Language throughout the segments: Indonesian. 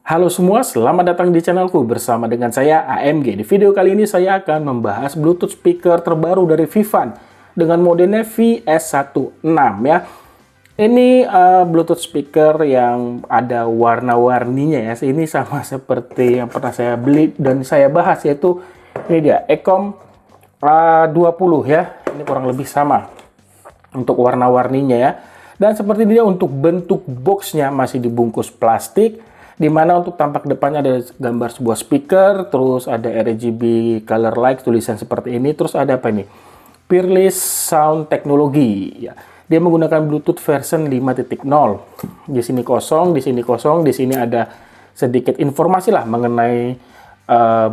Halo semua, selamat datang di channelku bersama dengan saya AMG. Di video kali ini saya akan membahas Bluetooth speaker terbaru dari Vivan dengan modelnya VS16 ya. Ini Bluetooth speaker yang ada warna-warninya ya. Ini sama seperti yang pernah saya beli dan saya bahas, yaitu ini dia Ecom A20 ya. Ini kurang lebih sama untuk warna-warninya ya. Dan seperti dia untuk bentuk boxnya masih dibungkus plastik, di mana untuk tampak depannya ada gambar sebuah speaker, terus ada RGB color light, tulisan seperti ini, terus ada apa ini? Peerless Sound Technology. Ya. Dia menggunakan Bluetooth version 5.0. Di sini kosong, di sini kosong, di sini ada sedikit informasi lah mengenai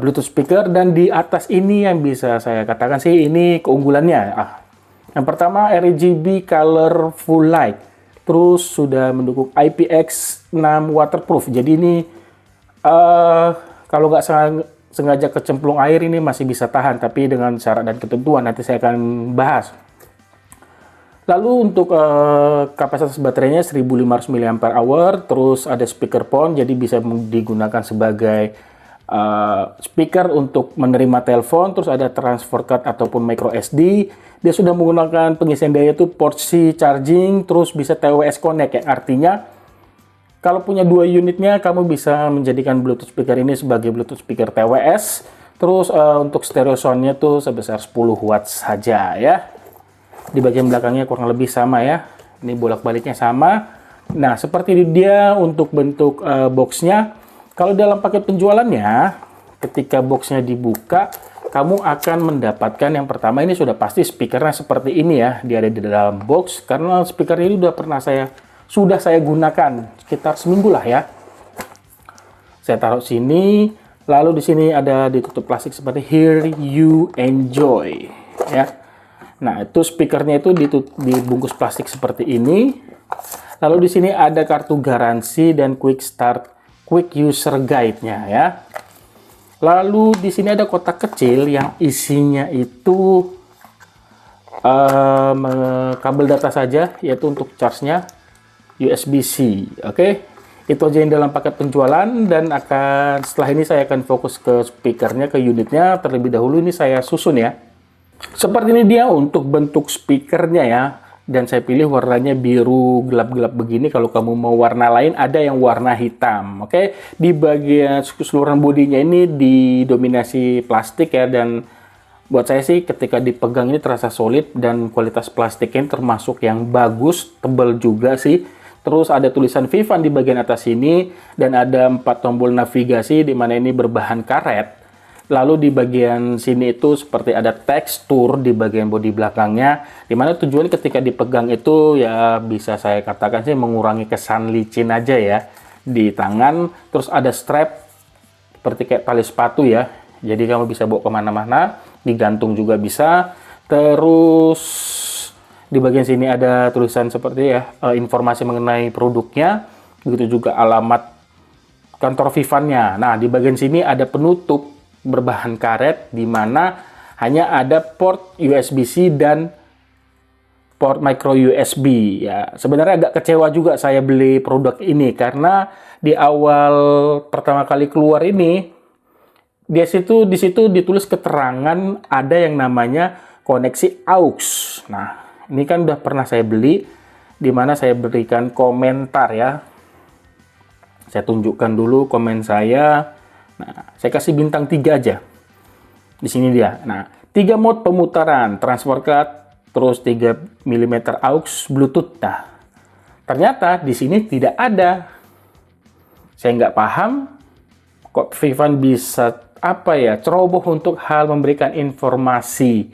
Bluetooth speaker, dan di atas ini yang bisa saya katakan sih ini keunggulannya. Yang pertama RGB color full light. Terus sudah mendukung IPX6 waterproof. Jadi ini kalau nggak sengaja kecemplung air ini masih bisa tahan, tapi dengan syarat dan ketentuan nanti saya akan bahas. Lalu untuk kapasitas baterainya 1500 mAh, terus ada speakerphone, jadi bisa digunakan sebagai speaker untuk menerima telepon, terus ada transfer card ataupun micro SD. Dia sudah menggunakan pengisian daya itu port C charging, terus bisa TWS connect, yang artinya kalau punya dua unitnya kamu bisa menjadikan Bluetooth speaker ini sebagai Bluetooth speaker TWS. Terus untuk stereo soundnya tuh sebesar 10 watt saja ya. Di bagian belakangnya kurang lebih sama ya, ini bolak-baliknya sama. Nah seperti dia untuk bentuk boxnya. Kalau dalam paket penjualannya, ketika boxnya dibuka, kamu akan mendapatkan yang pertama, ini sudah pasti speakernya seperti ini ya. Dia ada di dalam box, karena speaker ini sudah saya gunakan sekitar seminggu lah ya. Saya taruh sini, lalu di sini ada ditutup plastik seperti Here You Enjoy ya. Nah itu speakernya itu dibungkus plastik seperti ini. Lalu di sini ada kartu garansi dan quick user guide-nya ya. Lalu di sini ada kotak kecil yang isinya itu kabel data saja, yaitu untuk charge-nya USB-C. Oke. Itu aja yang dalam paket penjualan, dan setelah ini saya akan fokus ke speakernya, ke unitnya. Terlebih dahulu ini saya susun ya. Seperti ini dia untuk bentuk speakernya ya. Dan saya pilih warnanya biru gelap-gelap begini. Kalau kamu mau warna lain, ada yang warna hitam. Oke, di bagian keseluruhan bodinya ini didominasi plastik ya, dan buat saya sih ketika dipegang ini terasa solid, dan kualitas plastiknya termasuk yang bagus, tebal juga sih. Terus ada tulisan Vivan di bagian atas sini, dan ada 4 tombol navigasi di mana ini berbahan karet. Lalu di bagian sini itu seperti ada tekstur di bagian bodi belakangnya, dimana tujuan ketika dipegang itu ya bisa saya katakan sih mengurangi kesan licin aja ya di tangan. Terus ada strap seperti kayak tali sepatu ya, jadi kamu bisa bawa kemana-mana, digantung juga bisa. Terus di bagian sini ada tulisan seperti ya informasi mengenai produknya, begitu juga alamat kantor Vivan-nya. Nah di bagian sini ada penutup berbahan karet, di mana hanya ada port USB-C dan port micro USB ya. Sebenarnya agak kecewa juga saya beli produk ini, karena di awal pertama kali keluar ini di situ ditulis keterangan ada yang namanya koneksi aux. Nah ini kan udah pernah saya beli, di mana saya berikan komentar ya. Saya tunjukkan dulu komen saya. Nah, saya kasih bintang 3 aja. Di sini dia. Nah, 3 mode pemutaran, transfer card, terus 3 mm aux, Bluetooth. Nah, ternyata di sini tidak ada. Saya nggak paham kok Vivan bisa ceroboh untuk hal memberikan informasi.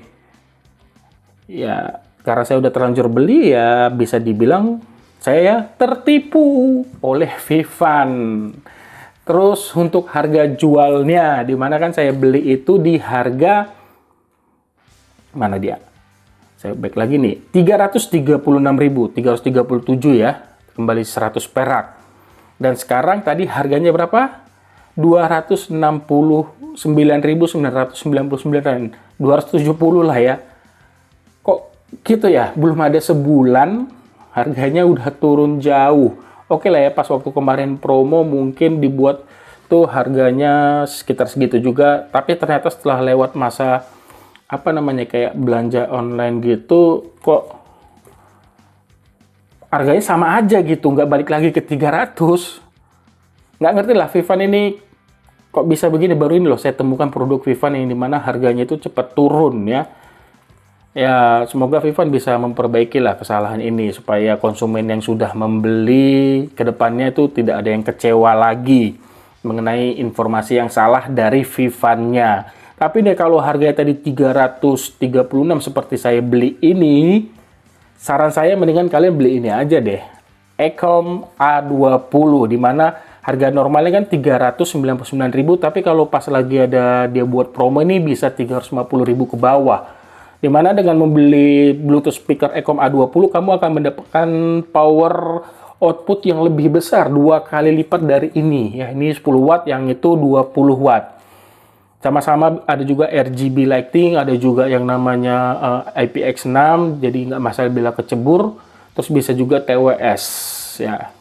Ya, karena saya udah terlanjur beli ya, bisa dibilang saya tertipu oleh Vivan. Terus untuk harga jualnya, dimana kan saya beli itu di harga, mana dia? Saya back lagi nih, 336.000, 337 ya, kembali 100 perak. Dan sekarang tadi harganya berapa? 269.999, 270 lah ya. Kok gitu ya? Belum ada sebulan harganya udah turun jauh. oke lah ya, pas waktu kemarin promo mungkin dibuat tuh harganya sekitar segitu juga, tapi ternyata setelah lewat masa apa namanya kayak belanja online gitu, kok harganya sama aja gitu, nggak balik lagi ke 300. Nggak ngerti lah Vivan ini kok bisa begini. Baru ini loh saya temukan produk Vivan yang dimana harganya itu cepat turun ya. Ya, semoga Vivan bisa memperbaiki lah kesalahan ini supaya konsumen yang sudah membeli ke depannya itu tidak ada yang kecewa lagi mengenai informasi yang salah dari Vivannya. Tapi deh kalau harganya tadi 336 seperti saya beli ini, saran saya mendingan kalian beli ini aja deh. Ecom A20 di mana harga normalnya kan 399.000, tapi kalau pas lagi ada dia buat promo ini bisa 350.000 ke bawah. Dimana dengan membeli Bluetooth speaker Ecom A20, kamu akan mendapatkan power output yang lebih besar, 2 kali lipat dari ini. Ya, ini 10 watt, yang itu 20 watt. Sama-sama ada juga RGB lighting, ada juga yang namanya IPX6, jadi nggak masalah bila kecebur. Terus bisa juga TWS. Ya,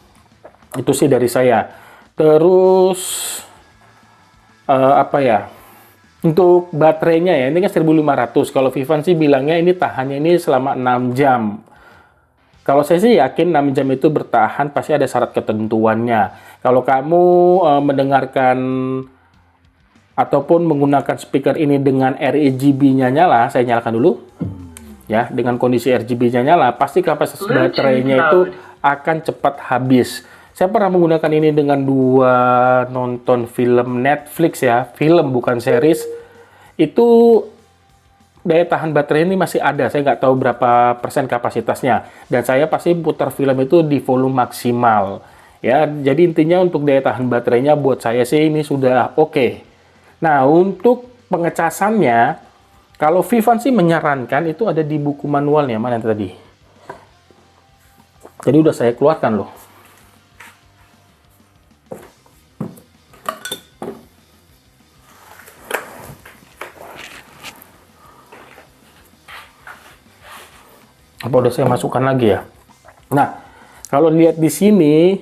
itu sih dari saya. Terus, apa ya? Untuk baterainya ya, ini kan 1500. Kalau Vivan sih bilangnya ini tahannya ini selama 6 jam. Kalau saya sih yakin 6 jam itu bertahan, pasti ada syarat ketentuannya. Kalau kamu mendengarkan ataupun menggunakan speaker ini dengan RGB-nya nyala, saya nyalakan dulu. Ya, dengan kondisi RGB-nya nyala, pasti kapasitas baterainya itu akan cepat habis. Saya pernah menggunakan ini dengan 2 nonton film Netflix ya, film bukan series. Itu daya tahan baterai ini masih ada, saya nggak tahu berapa persen kapasitasnya. Dan saya pasti putar film itu di volume maksimal. Ya, jadi intinya untuk daya tahan baterainya buat saya sih ini sudah oke. Nah, untuk pengecasannya, kalau Vivan sih menyarankan itu ada di buku manualnya, mana tadi? Jadi udah saya keluarkan loh. Apa udah saya masukkan lagi ya? Nah, kalau lihat di sini,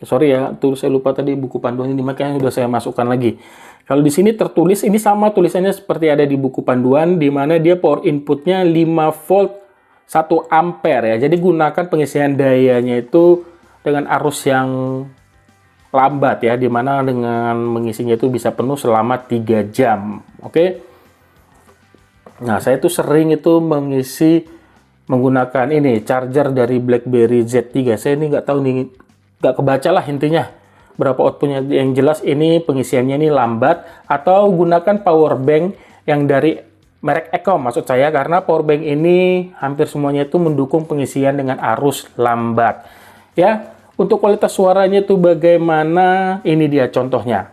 sorry ya, tuh saya lupa tadi buku panduan ini, makanya udah saya masukkan lagi. Kalau di sini tertulis, ini sama tulisannya seperti ada di buku panduan, di mana dia power inputnya 5 volt 1 ampere ya. Jadi gunakan pengisian dayanya itu dengan arus yang lambat ya, di mana dengan mengisinya itu bisa penuh selama 3 jam. Oke? Nah, saya tuh sering itu mengisi menggunakan ini charger dari BlackBerry Z3. Saya ini nggak tahu nih, nggak kebaca lah intinya berapa outputnya. Yang jelas ini pengisiannya ini lambat, atau gunakan power bank yang dari merek Ecom maksud saya, karena power bank ini hampir semuanya itu mendukung pengisian dengan arus lambat. Ya, untuk kualitas suaranya itu bagaimana? Ini dia contohnya.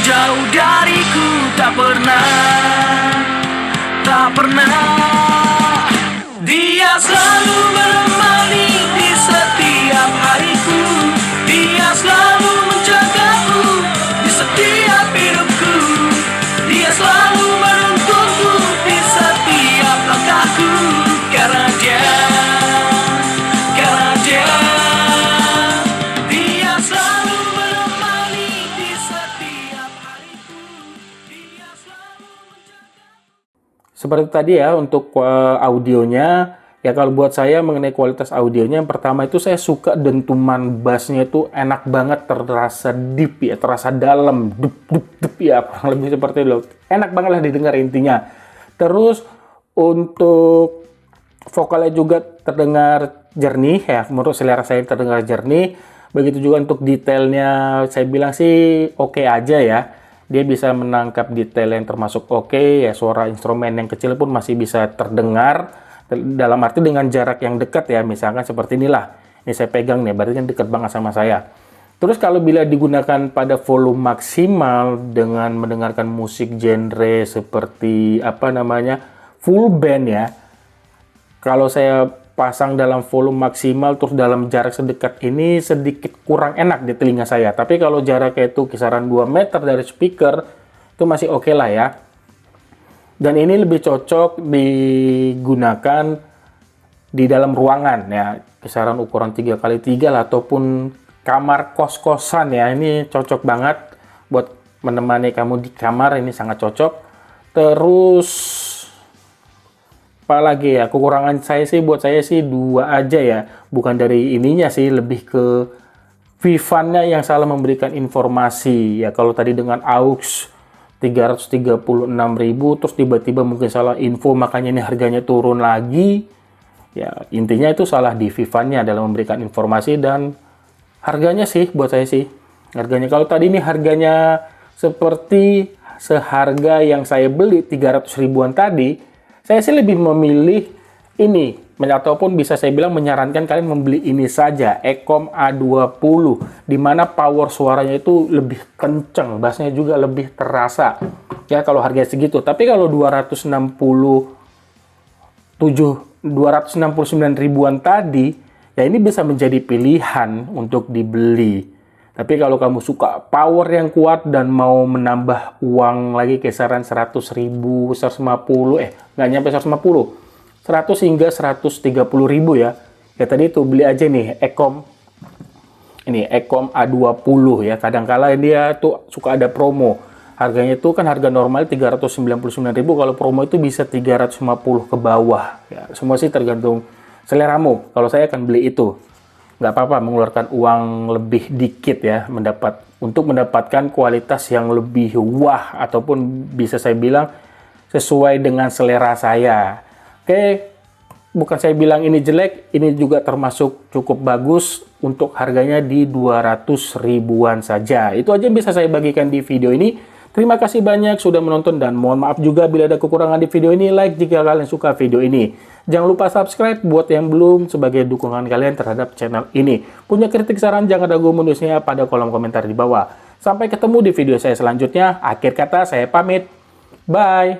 jauh dariku, tak pernah. Dia selalu menemani di setiap hariku. Dia selalu menjagaku di setiap hidupku. Dia selalu menuntunku di setiap langkahku. Karena dia selalu menemani di setiap hariku. Dia selalu menjagaku. Seperti tadi ya untuk audionya. Ya kalau buat saya mengenai kualitas audionya, yang pertama itu saya suka dentuman bassnya itu enak banget, terasa deep ya, terasa dalam, dup ya, kurang lebih seperti itu. Enak banget lah didengar intinya. Terus untuk vokalnya juga terdengar jernih ya, menurut selera saya terdengar jernih. Begitu juga untuk detailnya, saya bilang sih oke aja ya. Dia bisa menangkap detail yang termasuk oke ya, suara instrumen yang kecil pun masih bisa terdengar. Dalam arti dengan jarak yang dekat ya, misalkan seperti inilah. Ini saya pegang nih, berarti kan dekat banget sama saya. Terus kalau bila digunakan pada volume maksimal dengan mendengarkan musik genre seperti apa namanya full band ya. Kalau saya pasang dalam volume maksimal terus dalam jarak sedekat ini sedikit kurang enak di telinga saya. Tapi kalau jaraknya itu kisaran 2 meter dari speaker itu masih oke lah ya. Dan ini lebih cocok digunakan di dalam ruangan ya, kisaran ukuran 3x3 lah, ataupun kamar kos-kosan ya. Ini cocok banget buat menemani kamu di kamar, ini sangat cocok. Terus apalagi ya, kekurangan saya sih buat saya sih 2 aja ya, bukan dari ininya sih, lebih ke Vivan-nya yang salah memberikan informasi ya. Kalau tadi dengan AUX 336.000 terus tiba-tiba mungkin salah info, makanya ini harganya turun lagi ya. Intinya itu salah di Vivan-nya dalam memberikan informasi. Dan harganya sih buat saya sih, harganya kalau tadi ini harganya seperti seharga yang saya beli 300 ribuan tadi, saya sih lebih memilih ini, ataupun bisa saya bilang menyarankan kalian membeli ini saja, Ecom A20, dimana power suaranya itu lebih kenceng, bassnya juga lebih terasa ya kalau harganya segitu. Tapi kalau 269 ribuan tadi ya, ini bisa menjadi pilihan untuk dibeli. Tapi kalau kamu suka power yang kuat dan mau menambah uang lagi kisaran 100 ribu, 150, nggak nyampe 150, 100 hingga 130 ribu ya. Ya tadi itu beli aja nih Ecom. Ini Ecom A20 ya. Kadangkala dia tuh suka ada promo. Harganya itu kan harga normal 399 ribu. Kalau promo itu bisa 350 ke bawah. Ya, semua sih tergantung seleramu. Kalau saya akan beli itu. Nggak apa-apa mengeluarkan uang lebih dikit ya, untuk mendapatkan kualitas yang lebih wah, ataupun bisa saya bilang sesuai dengan selera saya. Oke, bukan saya bilang ini jelek, ini juga termasuk cukup bagus untuk harganya di 200 ribuan saja. Itu aja yang bisa saya bagikan di video ini. Terima kasih banyak sudah menonton dan mohon maaf juga bila ada kekurangan di video ini. Like jika kalian suka video ini. Jangan lupa subscribe buat yang belum sebagai dukungan kalian terhadap channel ini. Punya kritik saran jangan ragu menulisnya pada kolom komentar di bawah. Sampai ketemu di video saya selanjutnya. Akhir kata saya pamit. Bye.